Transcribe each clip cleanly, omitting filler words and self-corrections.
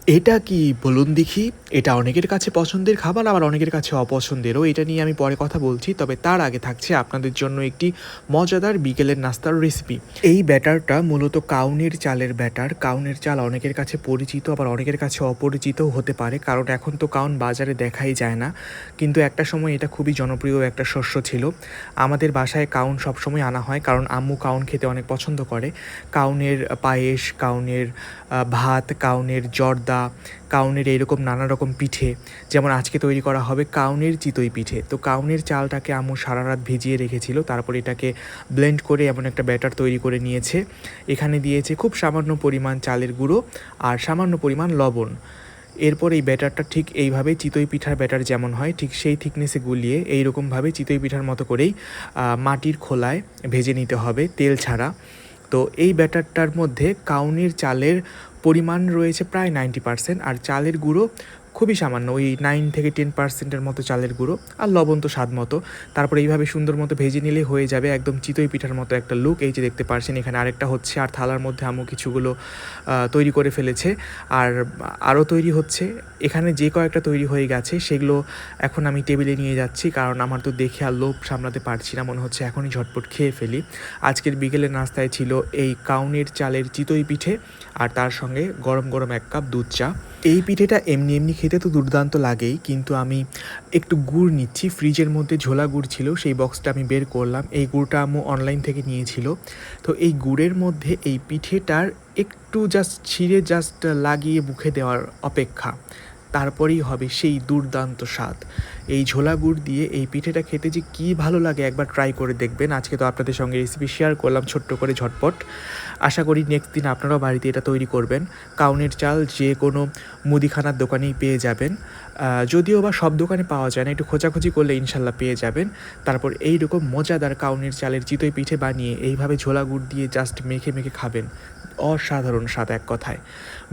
এটা কি বলুন দেখি? এটা অনেকের কাছে পছন্দের খাবার আবার অনেকের কাছে অপছন্দেরও। এটা নিয়ে আমি পরে কথা বলছি। তবে তার আগে থাকছে আপনাদের জন্য একটি মজাদার বিকেলের নাস্তার রেসিপি। এই ব্যাটারটা মূলত কাউনের চালের ব্যাটার। কাউনের চাল অনেকের কাছে পরিচিত আবার অনেকের কাছে অপরিচিতও হতে পারে। কারণ এখন তো কাউন বাজারে দেখাই যায় না। কিন্তু একটা সময় এটা খুবই জনপ্রিয় একটা শস্য ছিল। আমাদের বাসায় কাউন সবসময় আনা হয় কারণ আম্মু কাউন খেতে অনেক পছন্দ করে। কাউনের পায়েস, কাউনের ভাত, কাউনের জর্দা, কাউনের এইরকম নানা রকম পিঠে, যেমন আজকে তৈরি করা হবে কাউনের চিতই পিঠে। তো কাউনের চালটাকে আম্মু সারা রাত ভিজিয়ে রেখেছিল, তারপর এটাকে ব্লেন্ড করে এমন একটা ব্যাটার তৈরি করে নিয়েছে। এখানে দিয়েছে খুব সামান্য পরিমাণ চালের গুঁড়ো আর সামান্য পরিমাণ লবণ। এরপর এই ব্যাটারটা ঠিক এইভাবে চিতই পিঠার ব্যাটার যেমন হয় ঠিক সেই থিকনেসে গুলিয়ে এইরকমভাবে চিতই পিঠার মতো করেই মাটির খোলায় ভেজে নিতে হবে তেল ছাড়া। তো এই ব্যাটারটার মধ্যে কাউনের চালের পরিমাণ রয়েছে প্রায় 90%, আর চালের গুঁড়ো খুবই সামান্য, ওই 9 থেকে 10%-এর মতো চালের গুঁড়ো, আর লবণ তো স্বাদ মতো। তারপরে এইভাবে সুন্দর মতো ভেজে নিলে হয়ে যাবে একদম চিতই পিঠার মতো একটা লুক। এই যে দেখতে পাচ্ছেন এখানে আরেকটা হচ্ছে, আর থালার মধ্যে আম্মু কিছুগুলো তৈরি করে ফেলেছে, আর আরও তৈরি হচ্ছে। এখানে যে কয়েকটা তৈরি হয়ে গেছে সেগুলো এখন আমি টেবিলে নিয়ে যাচ্ছি, কারণ আমার তো দেখে আর লোভ সামলাতে পারছি না, মনে হচ্ছে এখনই ঝটপট খেয়ে ফেলি। আজকের বিকেলের নাস্তায় ছিল এই কাউনের চালের চিতই পিঠে, আর তার সঙ্গে গরম গরম 1 কাপ দুধ চা। এই পিঠেটা এমনি এমনি খেতে তো দুর্দান্ত লাগেই, কিন্তু আমি একটু গুড় নিচ্ছি। ফ্রিজের মধ্যে ঝোলা গুড় ছিল, সেই বক্সটা আমি বের করলাম। এই গুড়টা আম্মু অনলাইন থেকে নিয়েছিল। তো এই গুড়ের মধ্যে এই পিঠেটার একটু জাস্ট ছিঁড়ে জাস্ট লাগিয়ে মুখে দেওয়ার অপেক্ষা, তারপরেই হবে সেই দুর্দান্ত স্বাদ। এই ঝোলা গুড় দিয়ে এই পিঠেটা খেতে যে কী ভালো লাগে একবার ট্রাই করে দেখবেন। আজকে তো আপনাদের সঙ্গে রেসিপি শেয়ার করলাম ছোট্ট করে ঝটপট। আশা করি নেক্সট দিন আপনারাও বাড়িতে এটা তৈরি করবেন। কাউনের চাল যে কোনো মুদিখানার দোকানেই পেয়ে যাবেন, যদিও বা সব দোকানে পাওয়া যায় না, একটু খোঁজাখুঁজি করলে ইনশাল্লাহ পেয়ে যাবেন। তারপর এইরকম মজাদার কাউনের চালের চিতই পিঠে বানিয়ে এইভাবে ঝোলা গুড় দিয়ে জাস্ট মেখে মেখে খাবেন, অসাধারণ স্বাদ এক কথায়।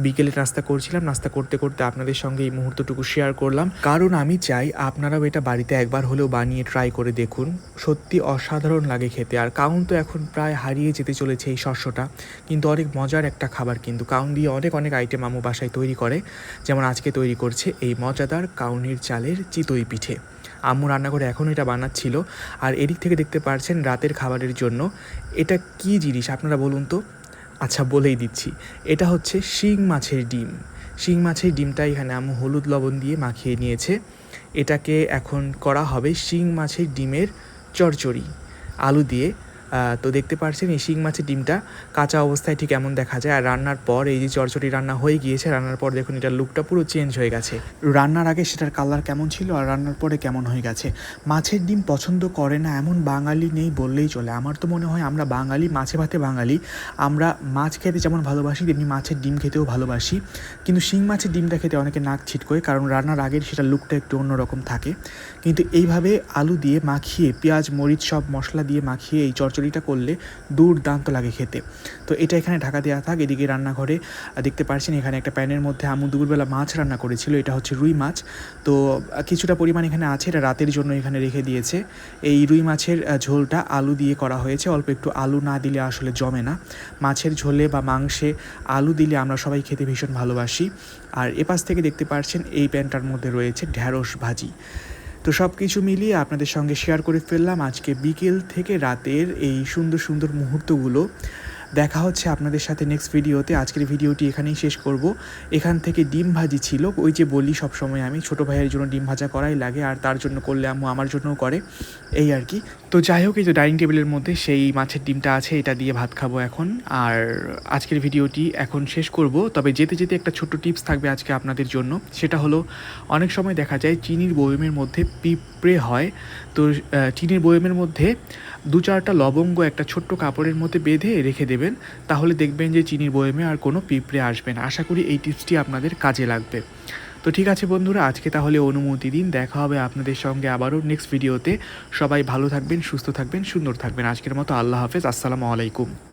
বিকেলে নাস্তা করছিলাম, নাস্তা করতে করতে আপনাদের সঙ্গে এই মুহূর্তটুকু শেয়ার করলাম, কারণ আমি চাই আপনারাও এটা বাড়িতে একবার হলেও বানিয়ে ট্রাই করে দেখুন। সত্যি অসাধারণ লাগে খেতে। আর কাউন তো এখন প্রায় হারিয়ে যেতে চলেছে এই শস্যটা, কিন্তু অনেক মজার একটা খাবার। কিন্তু কাউন দিয়ে অনেক অনেক আইটেম আম্মু বাসায় তৈরি করে, যেমন আজকে তৈরি করছে এই মজাদার কাউনের চালের চিতই পিঠে। আম্মু রান্না করে এখনও এটা বানাচ্ছিল। আর এদিক থেকে দেখতে পাচ্ছেন রাতের খাবারের জন্য এটা কী জিনিস আপনারা বলুন তো? আচ্ছা, বলেই দিচ্ছি। এটা হচ্ছে শিং মাছের ডিম। শিং মাছের ডিমটা এখানে আম্মু হলুদ লবণ দিয়ে মাখিয়ে নিয়েছে। এটাকে এখন করা হবে শিং মাছের ডিমের চচ্চড়ি আলু দিয়ে। তো দেখতে পাচ্ছেন এই শিং মাছের ডিমটা কাঁচা অবস্থায় ঠিক এমন দেখা যায়, আর রান্নার পর এই যে চচ্চড়ি রান্না হয়ে গিয়েছে, রান্নার পর দেখুন এটার লুকটা পুরো চেঞ্জ হয়ে গেছে। রান্নার আগে সেটার কালার কেমন ছিল আর রান্নার পরে কেমন হয়ে গেছে। মাছের ডিম পছন্দ করে না এমন বাঙালি নেই বললেই চলে। আমার তো মনে হয় আমরা বাঙালি, মাছে ভাতে বাঙালি। আমরা মাছ খেতে যেমন ভালোবাসি তেমনি মাছের ডিম খেতেও ভালোবাসি, কিন্তু শিং মাছের ডিমটা খেতে অনেকে নাক ছিটকোয়, কারণ রান্নার আগের সেটার লুকটা একটু অন্যরকম থাকে। কিন্তু এইভাবে আলু দিয়ে মাখিয়ে, পেঁয়াজ মরিচ সব মশলা দিয়ে মাখিয়ে এই চচ্চড়িটা করলে দুর্দান্ত লাগে খেতে। তো এটা এখানে ঢাকা দেওয়া থাক। এদিকে রান্নাঘরে দেখতে পাচ্ছেন এখানে একটা প্যানের মধ্যে আম্মু দুপুরবেলা মাছ রান্না করেছিল, এটা হচ্ছে রুই মাছ। তো কিছুটা পরিমাণ এখানে আছে, এটা রাতের জন্য এখানে রেখে দিয়েছে। এই রুই মাছের ঝোলটা আলু দিয়ে করা হয়েছে। অল্প একটু আলু না দিলে আসলে জমে না। মাছের ঝোলে বা মাংসে আলু দিলে আমরা সবাই খেতে ভীষণ ভালোবাসি। আর এপাশ থেকে দেখতে পাচ্ছেন এই প্যানটার মধ্যে রয়েছে ঢ্যাঁড়স ভাজি। তো সব কিছু মিলিয়ে আপনাদের সঙ্গে শেয়ার করে ফেললাম আজকে বিকেল থেকে রাতের এই সুন্দর সুন্দর মুহূর্তগুলো। দেখা হচ্ছে আপনাদের সাথে নেক্সট ভিডিওতে। আজকের ভিডিওটি এখানেই শেষ করব। এখান থেকে ডিম ভাজি ছিল, ওই যে বলি সবসময় আমি ছোটো ভাইয়ের জন্য ডিম ভাজা করাই লাগে, আর তার জন্য করলে আম্মু আমার জন্যও করে, এই আর কি। তো যাই হোক, এই যে ডাইনিং টেবিলের মধ্যে সেই মাছের ডিমটা আছে, এটা দিয়ে ভাত খাবো এখন। আর আজকের ভিডিওটি এখন শেষ করব। তবে যেতে যেতে একটা ছোট্ট টিপস থাকবে আজকে আপনাদের জন্য, সেটা হলো অনেক সময় দেখা যায় চিনির বয়মের মধ্যে পিঁপড়ে হয়। তো চিনির বয়মের মধ্যে 2-4টা লবঙ্গ একটা ছোট্ট কাপড়ের মধ্যে বেঁধে রেখে দেবেন, তাহলে দেখবেন যে চিনির বয়মে আর কোনো পিঁপড়ে আসবে না। আশা করি এই টিপসটি আপনাদের কাজে লাগবে। তো ঠিক আছে বন্ধুরা, আজকে তাহলে অনুমতি দিন। দেখা হবে আপনাদের সঙ্গে আবারও নেক্সট ভিডিওতে। সবাই ভালো থাকবেন, সুস্থ থাকবেন, সুন্দর থাকবেন। আজকের মতো আল্লাহ হাফেজ, আসসালামু আলাইকুম।